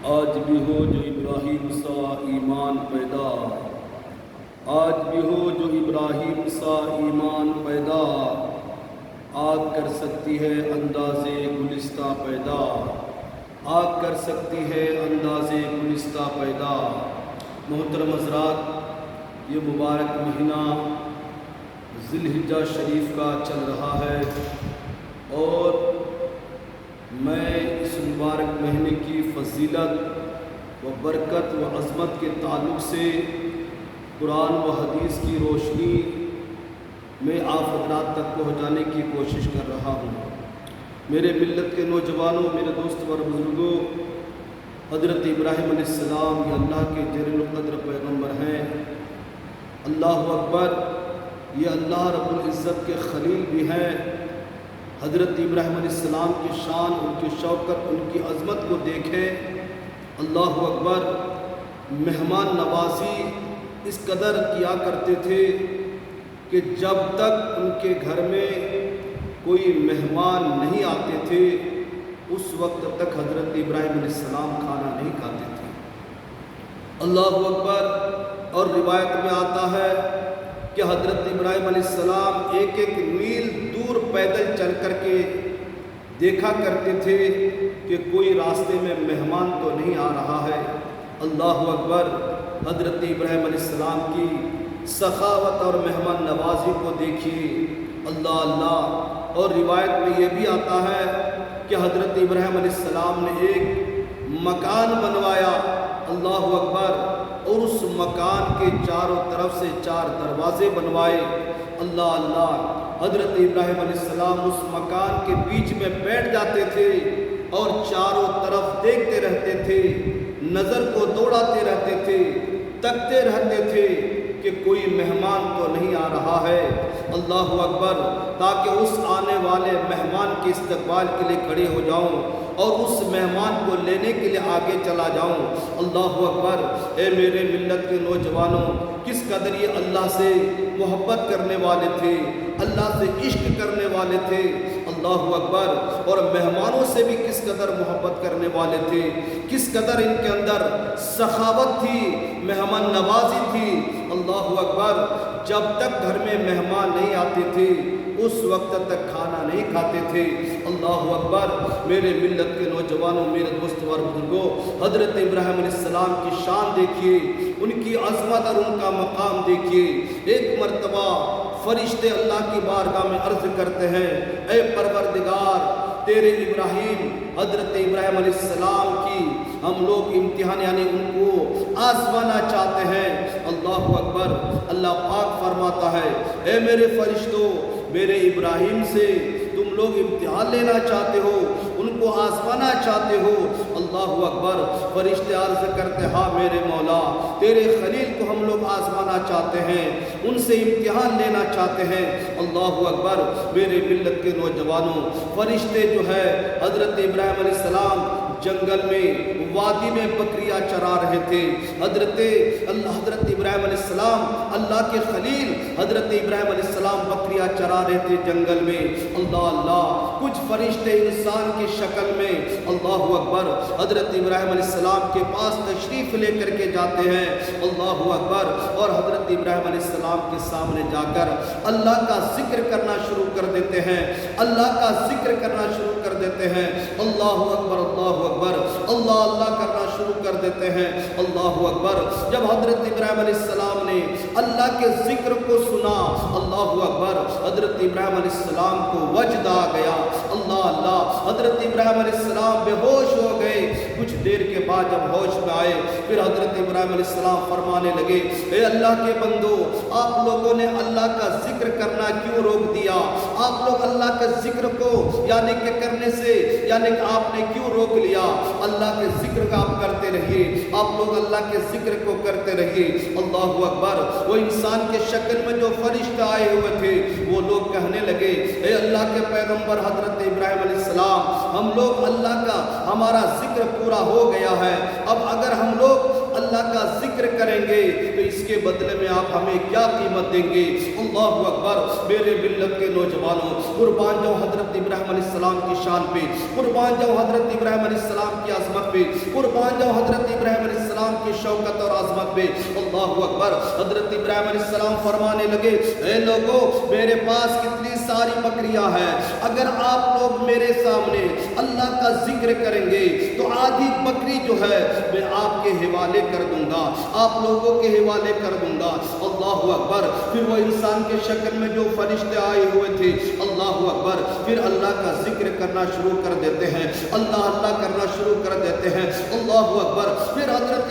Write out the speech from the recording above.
آج بھی ہو جو ابراہیم سا ایمان پیدا، آج بھی ہو جو ابراہیم سا ایمان پیدا، آگ کر سکتی ہے انداز گلستہ پیدا، آگ کر سکتی ہے انداز گلستہ پیدا۔ محترم حضرات، یہ مبارک مہینہ ذی الحجہ شریف کا چل رہا ہے اور میں اس مبارک مہینے کی فضیلت و برکت و عظمت کے تعلق سے قرآن و حدیث کی روشنی میں آپ حضرات تک پہنچانے کی کوشش کر رہا ہوں۔ میرے ملت کے نوجوانوں، میرے دوست اور بزرگوں، حضرت ابراہیم علیہ السلام یہ اللہ کے جلیل القدر پیغمبر ہیں۔ اللہ اکبر، یہ اللہ رب العزت کے خلیل بھی ہیں۔ حضرت ابراہیم علیہ السلام کی شان، ان کی شوکت، ان کی عظمت کو دیکھیں۔ اللہ اکبر، مہمان نوازی اس قدر کیا کرتے تھے کہ جب تک ان کے گھر میں کوئی مہمان نہیں آتے تھے اس وقت تک حضرت ابراہیم علیہ السلام کھانا نہیں کھاتے تھے۔ اللہ اکبر، اور روایت میں آتا ہے کہ حضرت ابراہیم علیہ السلام ایک ایک میل دور پیدل چل کر کے دیکھا کرتے تھے کہ کوئی راستے میں مہمان تو نہیں آ رہا ہے۔ اللہ اکبر، حضرت ابراہیم علیہ السلام کی سخاوت اور مہمان نوازی کو دیکھیے۔ اللہ اللہ، اور روایت میں یہ بھی آتا ہے کہ حضرت ابراہیم علیہ السلام نے ایک مکان بنوایا۔ اللہ اکبر، اور اس مکان کے چاروں طرف سے 4 دروازے بنوائے۔ اللہ اللہ، حضرت ابراہیم علیہ السلام اس مکان کے بیچ میں بیٹھ جاتے تھے اور چاروں طرف دیکھتے رہتے تھے، نظر کو دوڑاتے رہتے تھے، تکتے رہتے تھے کہ کوئی مہمان تو نہیں آ رہا ہے۔ اللہ اکبر، تاکہ اس آنے والے مہمان کے استقبال کے لیے کھڑے ہو جاؤں اور اس مہمان کو لینے کے لیے آگے چلا جاؤں۔ اللہ اکبر، اے میرے ملت کے نوجوانوں، کس قدر یہ اللہ سے محبت کرنے والے تھے، اللہ سے عشق کرنے والے تھے۔ اللہ اکبر، اور مہمانوں سے بھی کس قدر محبت کرنے والے تھے، کس قدر ان کے اندر سخاوت تھی، مہمان نوازی تھی۔ اللہ اکبر، جب تک گھر میں مہمان نہیں آتے تھے اس وقت تک کھانا نہیں کھاتے تھے۔ اللہ اکبر، میرے ملت کے نوجوانوں، میرے دوست اور بزرگوں، حضرت ابراہیم علیہ السلام کی شان دیکھیے، ان کی عظمت اور ان کا مقام دیکھیے۔ ایک مرتبہ فرشتے اللہ کی بارگاہ میں عرض کرتے ہیں، اے پروردگار، تیرے ابراہیم، حضرت ابراہیم علیہ السلام کی ہم لوگ امتحان یعنی ان کو آزمانا چاہتے ہیں۔ اللہ اکبر، اللہ پاک فرماتا ہے، اے میرے فرشتوں، میرے ابراہیم سے تم لوگ امتحان لینا چاہتے ہو، ان کو آزمانا چاہتے ہو۔ اللہ اکبر، فرشتے عرض کرتے، ہاں میرے مولا، تیرے خلیل کو ہم لوگ آزمانا چاہتے ہیں، ان سے امتحان لینا چاہتے ہیں۔ اللہ اکبر، میرے ملت کے نوجوانوں، فرشتے جو ہے حضرت ابراہیم علیہ السلام جنگل میں وادی میں بکریاں چرا رہے تھے۔ حضرت ابراہیم علیہ السلام، اللہ کے خلیل حضرت ابراہیم علیہ السلام بکریاں چرا رہے تھے جنگل میں۔ اللہ اللہ، کچھ فرشتے انسان کی شکل میں اللہ اکبر حضرت ابراہیم علیہ السلام کے پاس تشریف لے کر کے جاتے ہیں۔ اللہ اکبر، اور حضرت ابراہیم علیہ السلام کے سامنے جا کر اللہ کا ذکر کرنا شروع کر دیتے ہیں، اللہ کا ذکر کرنا شروع کر دیتے ہیں۔ اللہ اکبر، اللہ اکبر، اللہ اللہ کرنا شروع کر دیتے ہیں۔ اللہ اکبر، جب حضرت ابراہیم علیہ السلام نے اللہ کے ذکر کو سنا، اللہ اکبر، حضرت ابراہیم علیہ السلام کو وجد آ گیا۔ اللہ اللہ، حضرت ابراہیم علیہ السلام بے ہوش ہو گئے۔ کچھ دیر کے بعد جب ہوش میں آئے، پھر حضرت ابراہیم علیہ السلام فرمانے لگے، اے اللہ کے بندو، آپ لوگوں نے اللہ کا ذکر کرنا کیوں روک دیا؟ آپ لوگ اللہ کے ذکر کو یعنی کہ کرنے سے یعنی کہ آپ نے کیوں روک لیا؟ اللہ کے ذکر کا آپ کرتے رہیے، آپ لوگ اللہ کے ذکر کو کرتے رہیے۔ اللہ اکبر، وہ انسان کے شکل میں جو فرشتے آئے ہوئے تھے وہ لوگ کہنے لگے، اللہ کے پیغمبر حضرت ابراہیم علیہ السلام، ہم لوگ اللہ کا ہمارا ذکر پورا پورا ہو گیا ہے، اب اگر ہم لوگ اللہ کا ذکر کریں گے تو اس کے بدلے میں آپ ہمیں کیا قیمت دیں گے؟ اللہ اکبر۔ میرے ملت کے نوجوانوں، قربان جاؤں حضرت ابراہیم علیہ السلام کی شان پہ، قربان جاؤں حضرت ابراہیم علیہ السلام کی عظمت پہ، قربان جاؤں حضرت ابراہیم علیہ السلام کی شوکت اور عظمت پہ۔ اللہ اکبر۔ حضرت ابراہیم علیہ السلام فرمانے لگے، اے لوگو، میرے پاس کتنی ساری بکریاں ہیں، اگر آپ لوگ میرے سامنے اللہ کا ذکر کریں گے تو آدھی بکری جو ہے میں آپ کے حوالے کر دوں گا، آپ لوگوں کے حوالے کر دوں گا۔ اللہ اکبر۔ پھر وہ انسان کے شکل میں جو فرشتے آئے ہوئے تھے، اللہ اکبر، پھر اللہ کا ذکر کرنا شروع کر دیتے ہیں، اللہ اللہ کرنا شروع کر دیتے ہیں۔ اللہ اکبر۔ پھر حضرت